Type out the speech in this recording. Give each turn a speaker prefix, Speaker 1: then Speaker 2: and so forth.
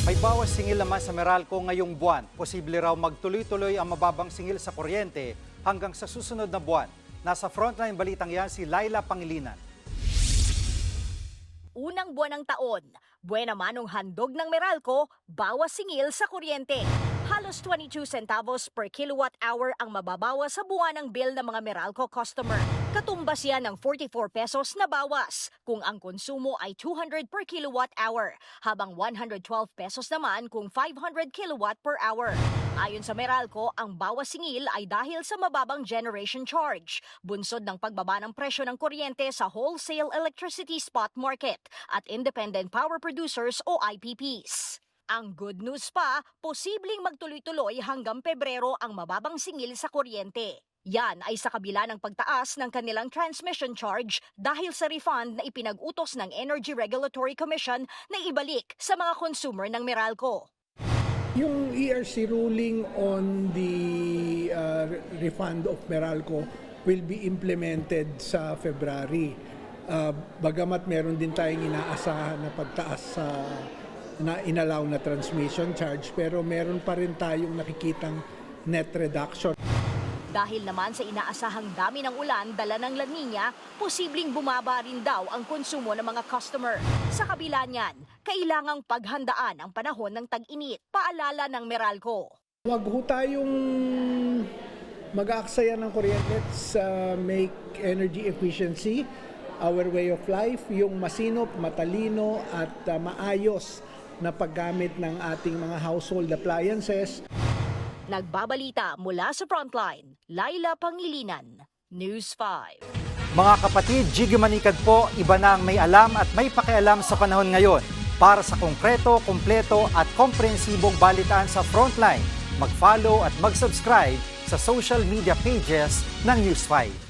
Speaker 1: May bawas singil naman sa Meralco ngayong buwan. Posible raw magtuloy-tuloy ang mababang singil sa kuryente hanggang sa susunod na buwan. Nasa frontline balitang yan si Laila Pangilinan.
Speaker 2: Unang buwan ng taon, buwena manong handog ng Meralco, bawas singil sa kuryente. Halos 22 centavos per kilowatt hour ang mababawas sa buwan ng bill ng mga Meralco customer. Katumbas yan ng 44 pesos na bawas kung ang konsumo ay 200 per kilowatt hour, habang 112 pesos naman kung 500 kilowatt per hour. Ayon sa Meralco, ang bawas singil ay dahil sa mababang generation charge, bunsod ng pagbaba ng presyo ng kuryente sa wholesale electricity spot market at independent power producers o IPPs. Ang good news pa, posibleng magtuloy-tuloy hanggang Pebrero ang mababang singil sa kuryente. Yan ay sa kabila ng pagtaas ng kanilang transmission charge dahil sa refund na ipinag-utos ng Energy Regulatory Commission na ibalik sa mga consumer ng Meralco.
Speaker 3: Yung ERC ruling on the refund of Meralco will be implemented sa February. Bagamat meron din tayong inaasahan na pagtaas sa na inalaw na transmission charge, pero meron pa rin tayong nakikitang net reduction.
Speaker 2: Dahil naman sa inaasahang dami ng ulan dala ng La Nina, posibleng bumaba rin daw ang konsumo ng mga customer. Sa kabila niyan, kailangang paghandaan ang panahon ng tag-init, paalala ng Meralco.
Speaker 3: Huwag ho tayong mag-aaksaya ng kuryente sa make energy efficiency, our way of life, yung masinop, matalino at maayos na paggamit ng ating mga household appliances.
Speaker 2: Nagbabalita mula sa Frontline, Laila Pangilinan, News 5.
Speaker 1: Mga kapatid, Jiggy Manikad po, iba na ang may alam at may pakialam sa panahon ngayon. Para sa konkreto, kumpleto at komprehensibong balitaan sa Frontline, mag-follow at mag-subscribe sa social media pages ng News 5.